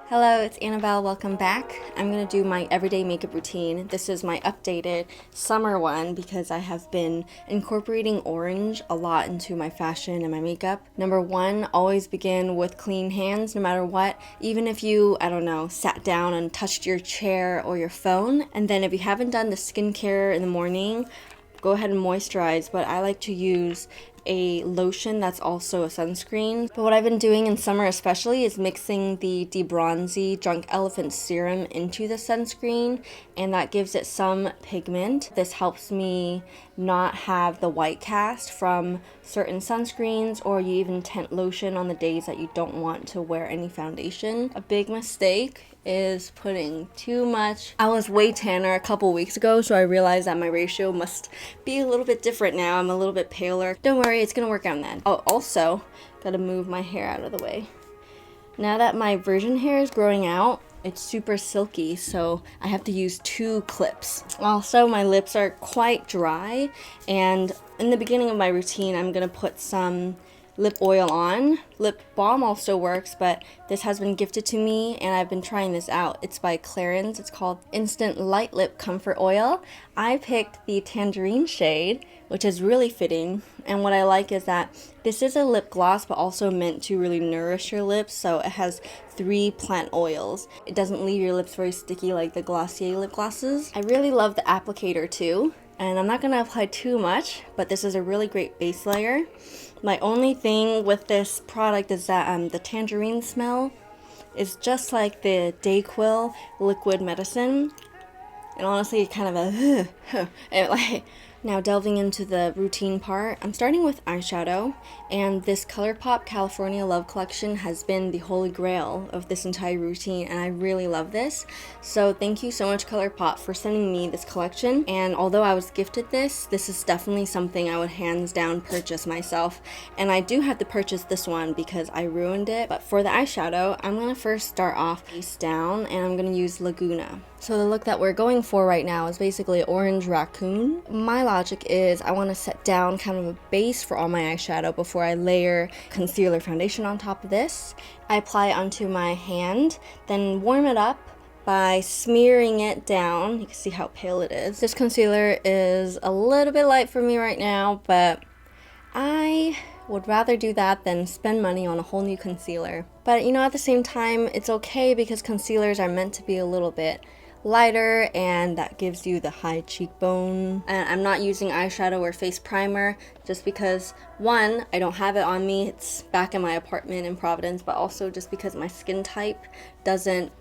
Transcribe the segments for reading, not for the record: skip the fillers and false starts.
Hello, it's Annabelle. Welcome back. I'm going to do my everyday makeup routine. This is my updated summer one because I have been incorporating orange a lot into my fashion and my makeup. Number one, always begin with clean hands no matter what. Even if you, I don't know, sat down and touched your chair or your phone. And then if you haven't done the skincare in the morning, go ahead and moisturize, but I like to use a lotion that's also a sunscreen. But what I've been doing in summer especially is mixing the DeBronzy Drunk Elephant Serum into the sunscreen, and that gives it some pigment. This helps me not have the white cast from certain sunscreens, or you even tint lotion on the days that you don't want to wear any foundation. A big mistake is putting too much. I was way tanner a couple weeks ago, so I realized that my ratio must be a little bit different now. I'm a little bit paler. Don't worry, it's gonna work out then. Oh, also, gotta move my hair out of the way. Now that my virgin hair is growing out, it's super silky, so I have to use 2 clips. Also, my lips are quite dry, and in the beginning of my routine, I'm gonna put some lip oil on. Lip balm also works, but this has been gifted to me and I've been trying this out. It's by Clarins. It's called Instant Light Lip Comfort Oil. I picked the Tangerine shade, which is really fitting, and what I like is that this is a lip gloss but also meant to really nourish your lips, so it has 3 plant oils. It doesn't leave your lips very sticky like the Glossier lip glosses. I really love the applicator too, and I'm not going to apply too much, but this is a really great base layer. My only thing with this product is that the tangerine smell is just like the Dayquil liquid medicine, and honestly kind of a Now delving into the routine part, I'm starting with eyeshadow, and this ColourPop California Love collection has been the holy grail of this entire routine, and I really love this. So thank you so much, ColourPop, for sending me this collection. And although I was gifted this is definitely something I would hands down purchase myself. And I do have to purchase this one because I ruined it. But for the eyeshadow, I'm going to first start off face down, and I'm going to use Laguna. So the look that we're going for right now is basically orange raccoon. My logic is I want to set down kind of a base for all my eyeshadow before I layer concealer foundation on top of this. I apply it onto my hand, then warm it up by smearing it down. You can see how pale it is. This concealer is a little bit light for me right now, but I would rather do that than spend money on a whole new concealer. But you know, at the same time, it's okay because concealers are meant to be a little bit lighter, and that gives you the high cheekbone. And I'm not using eyeshadow or face primer just because, one, I don't have it on me, it's back in my apartment in Providence, but also just because my skin type doesn't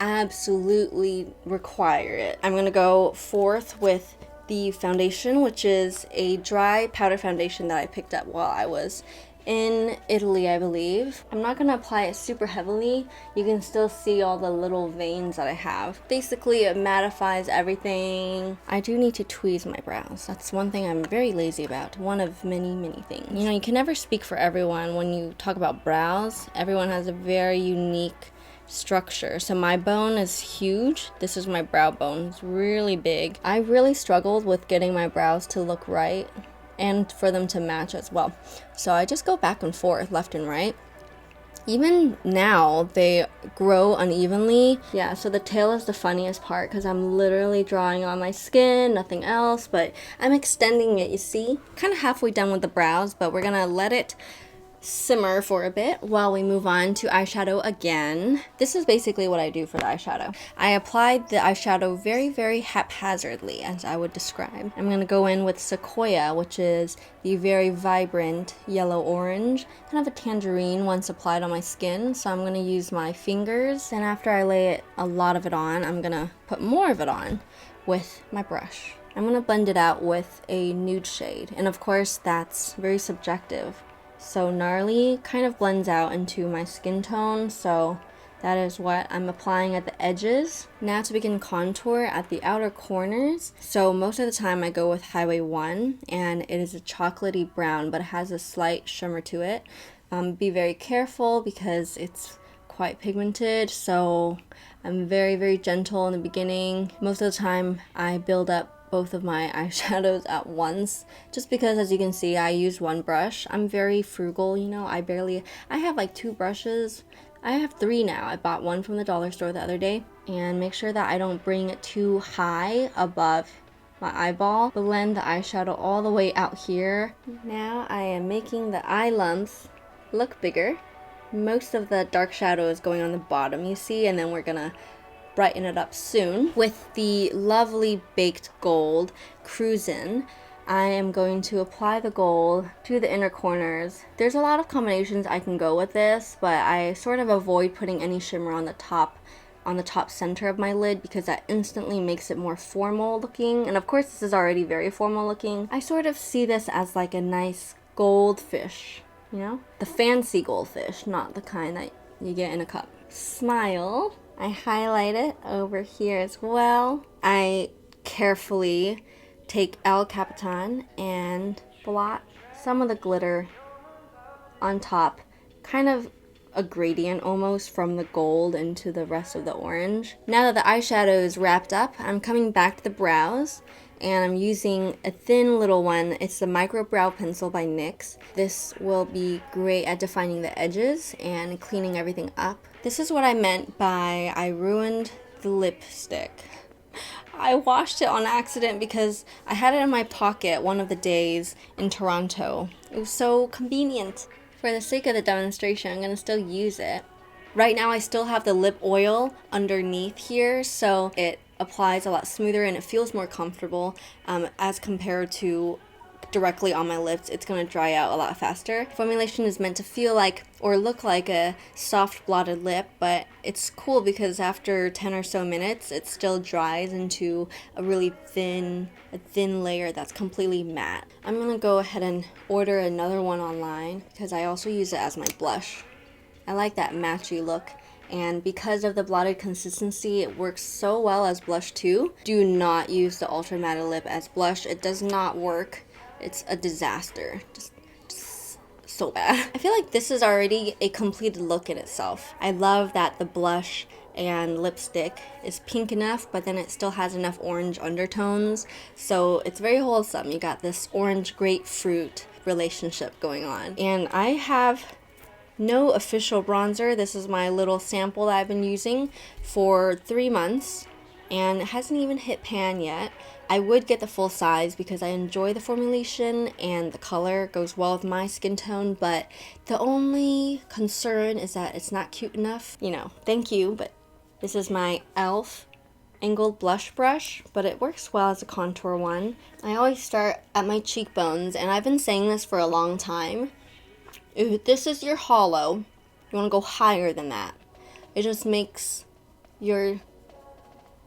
absolutely require it. I'm gonna go forth with the foundation, which is a dry powder foundation that I picked up while I was in Italy, I believe. I'm not gonna apply it super heavily. You can still see all the little veins that I have. Basically, it mattifies everything. I do need to tweeze my brows. That's one thing I'm very lazy about. One of many things. You know, you can never speak for everyone when you talk about brows. Everyone has a very unique structure. So my bone is huge. This is my brow bone. It's really big. I really struggled with getting my brows to look right and for them to match as well. So I just go back and forth, left and right. Even now, they grow unevenly. Yeah, so the tail is the funniest part because I'm literally drawing on my skin, nothing else, but I'm extending it, you see? Kind of halfway done with the brows, but we're gonna let it simmer for a bit while we move on to eyeshadow again. This is basically what I do for the eyeshadow. I applied the eyeshadow very haphazardly, as I would describe. I'm gonna go in with Sequoia, which is the very vibrant yellow orange, kind of a tangerine once applied on my skin. So I'm gonna use my fingers, and after I lay a lot of it on, I'm gonna put more of it on with my brush. I'm gonna blend it out with a nude shade, and of course that's very subjective. So gnarly kind of blends out into my skin tone, so that is what I'm applying at the edges. Now to begin contour at the outer corners. So most of the time I go with Highway 1, and it is a chocolatey brown, but it has a slight shimmer to it. Be very careful because it's quite pigmented, so I'm very, very gentle in the beginning. Most of the time, I build up both of my eyeshadows at once, just because, as you can see, I use one brush. I'm very frugal, you know. I have like 2 brushes. I have 3 now. I bought one from the dollar store the other day. And make sure that I don't bring it too high above my eyeball. Blend the eyeshadow all the way out here. Now I am making the eye lumps look bigger. Most of the dark shadow is going on the bottom, you see, and then we're gonna brighten it up soon. With the lovely baked gold Cruisin', I am going to apply the gold to the inner corners. There's a lot of combinations I can go with this, but I sort of avoid putting any shimmer on the top center of my lid, because that instantly makes it more formal looking. And of course, this is already very formal looking. I sort of see this as like a nice goldfish, you know? The fancy goldfish, not the kind that you get in a cup. Smile. I highlight it over here as well. I carefully take El Capitan and blot some of the glitter on top, kind of a gradient almost from the gold into the rest of the orange. Now that the eyeshadow is wrapped up, I'm coming back to the brows, and I'm using a thin little one. It's the Micro Brow Pencil by NYX. This will be great at defining the edges and cleaning everything up. This is what I meant by I ruined the lipstick. I washed it on accident because I had it in my pocket one of the days in Toronto. It was so convenient. For the sake of the demonstration, I'm going to still use it. Right now I still have the lip oil underneath here, so it applies a lot smoother and it feels more comfortable as compared to directly on my lips. It's going to dry out a lot faster. Formulation is meant to feel like or look like a soft blotted lip, but it's cool because after 10 or so minutes it still dries into a really thin layer that's completely matte. I'm going to go ahead and order another one online because I also use it as my blush. I like that matchy look, and because of the blotted consistency, it works so well as blush too. Do not use the Ultra Matte Lip as blush. It does not work. It's a disaster. Just so bad. I feel like this is already a completed look in itself. I love that the blush and lipstick is pink enough, but then it still has enough orange undertones, so it's very wholesome. You got this orange grapefruit relationship going on. And I have no official bronzer. This is my little sample that I've been using for 3 months, and it hasn't even hit pan yet. I would get the full size because I enjoy the formulation and the color goes well with my skin tone, but the only concern is that it's not cute enough. You know, thank you, but this is my e.l.f. angled blush brush, but it works well as a contour one. I always start at my cheekbones, and I've been saying this for a long time. If this is your hollow, you want to go higher than that. It just makes your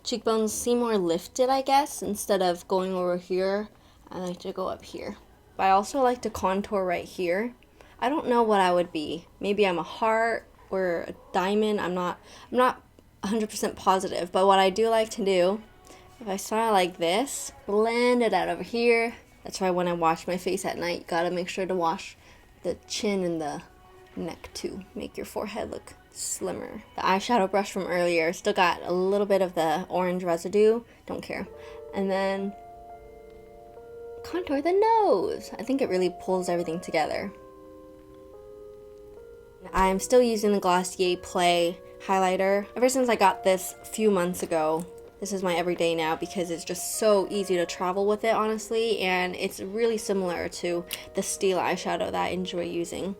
cheekbones seem more lifted, I guess. Instead of going over here, I like to go up here. But I also like to contour right here. I don't know what I would be. Maybe I'm a heart or a diamond. I'm not 100% positive, but what I do like to do, if I start like this, blend it out over here. That's why when I wash my face at night, you gotta make sure to wash the chin and the neck too. Make your forehead look slimmer. The eyeshadow brush from earlier still got a little bit of the orange residue. Don't care. And then contour the nose. I think it really pulls everything together. I'm still using the Glossier Play highlighter. Ever since I got this a few months ago, this is my everyday now because it's just so easy to travel with it, honestly, and it's really similar to the Steel eyeshadow that I enjoy using.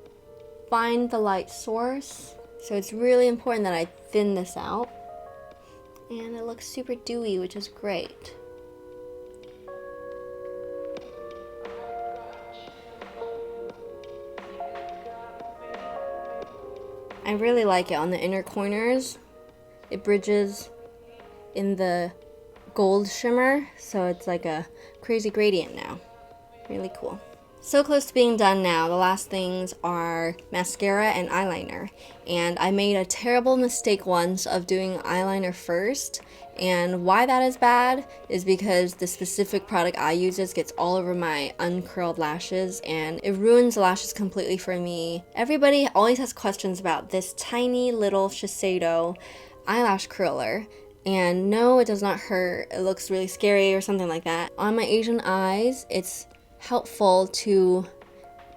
Find the light source. So it's really important that I thin this out. And it looks super dewy, which is great. I really like it on the inner corners. It bridges in the gold shimmer, so it's like a crazy gradient now. Really cool. So close to being done now. The last things are mascara and eyeliner. And I made a terrible mistake once of doing eyeliner first. And why that is bad is because the specific product I use gets all over my uncurled lashes and it ruins the lashes completely for me. Everybody always has questions about this tiny little Shiseido eyelash curler. And no, it does not hurt. It looks really scary or something like that. On my Asian eyes, it's helpful to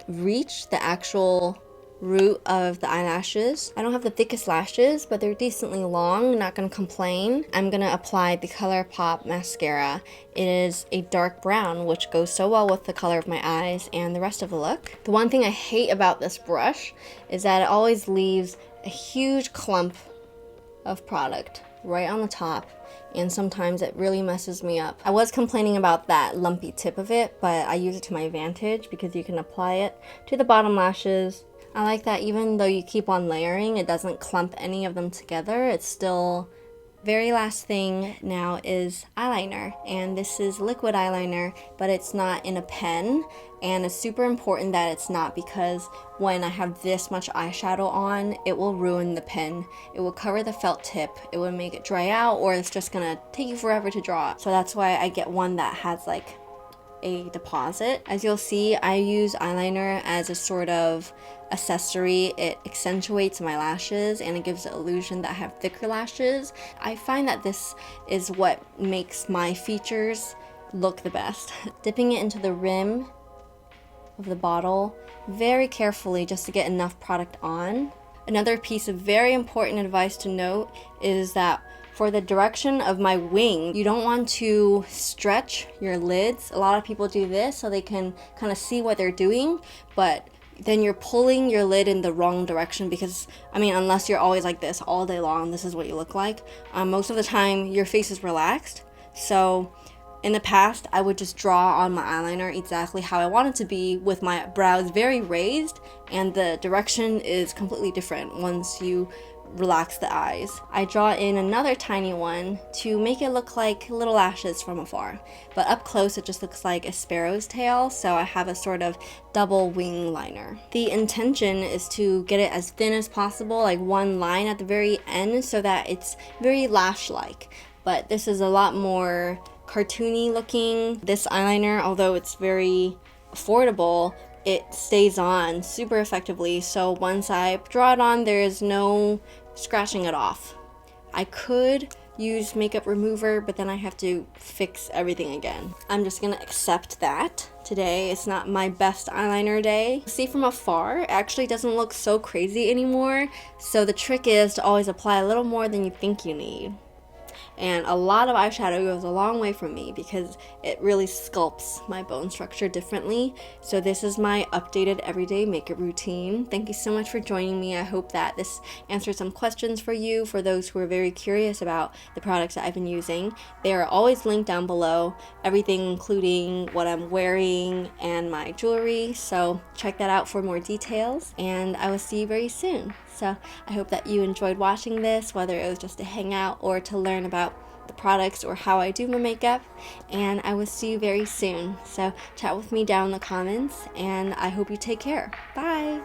reach the actual root of the eyelashes. I don't have the thickest lashes, but they're decently long. Not gonna complain. I'm gonna apply the ColourPop mascara. It is a dark brown, which goes so well with the color of my eyes and the rest of the look. The one thing I hate about this brush is that it always leaves a huge clump of product right on the top, and sometimes it really messes me up. I was complaining about that lumpy tip of it, but I use it to my advantage because you can apply it to the bottom lashes. I like that even though you keep on layering, it doesn't clump any of them together. It's still... Very last thing now is eyeliner, and this is liquid eyeliner, but it's not in a pen, and it's super important that it's not, because when I have this much eyeshadow on, it will ruin the pen. It will cover the felt tip, it will make it dry out, or it's just gonna take you forever to draw. So that's why I get one that has like a deposit. As you'll see, I use eyeliner as a sort of accessory. It accentuates my lashes and it gives the illusion that I have thicker lashes. I find that this is what makes my features look the best. Dipping it into the rim of the bottle very carefully just to get enough product on. Another piece of very important advice to note is that for the direction of my wing, you don't want to stretch your lids. A lot of people do this so they can kind of see what they're doing, but then you're pulling your lid in the wrong direction because, I mean, unless you're always like this all day long, this is what you look like. Most of the time, your face is relaxed. So in the past, I would just draw on my eyeliner exactly how I want it to be with my brows very raised, and the direction is completely different once you relax the eyes. I draw in another tiny one to make it look like little lashes from afar, but up close it just looks like a sparrow's tail, so I have a sort of double wing liner. The intention is to get it as thin as possible, like one line at the very end, so that it's very lash-like, but this is a lot more cartoony looking. This eyeliner, although it's very affordable, it stays on super effectively, so once I draw it on, there is no scratching it off. I could use makeup remover, but then I have to fix everything again. I'm just gonna accept that today it's not my best eyeliner day. See from afar, it actually doesn't look so crazy anymore, so the trick is to always apply a little more than you think you need. And a lot of eyeshadow goes a long way for me because it really sculpts my bone structure differently. So this is my updated everyday makeup routine. Thank you so much for joining me. I hope that this answered some questions for you, for those who are very curious about the products that I've been using. They are always linked down below, everything including what I'm wearing and my jewelry. So check that out for more details, and I will see you very soon. So I hope that you enjoyed watching this, whether it was just to hang out or to learn about the products or how I do my makeup, and I will see you very soon. So chat with me down in the comments, and I hope you take care. Bye!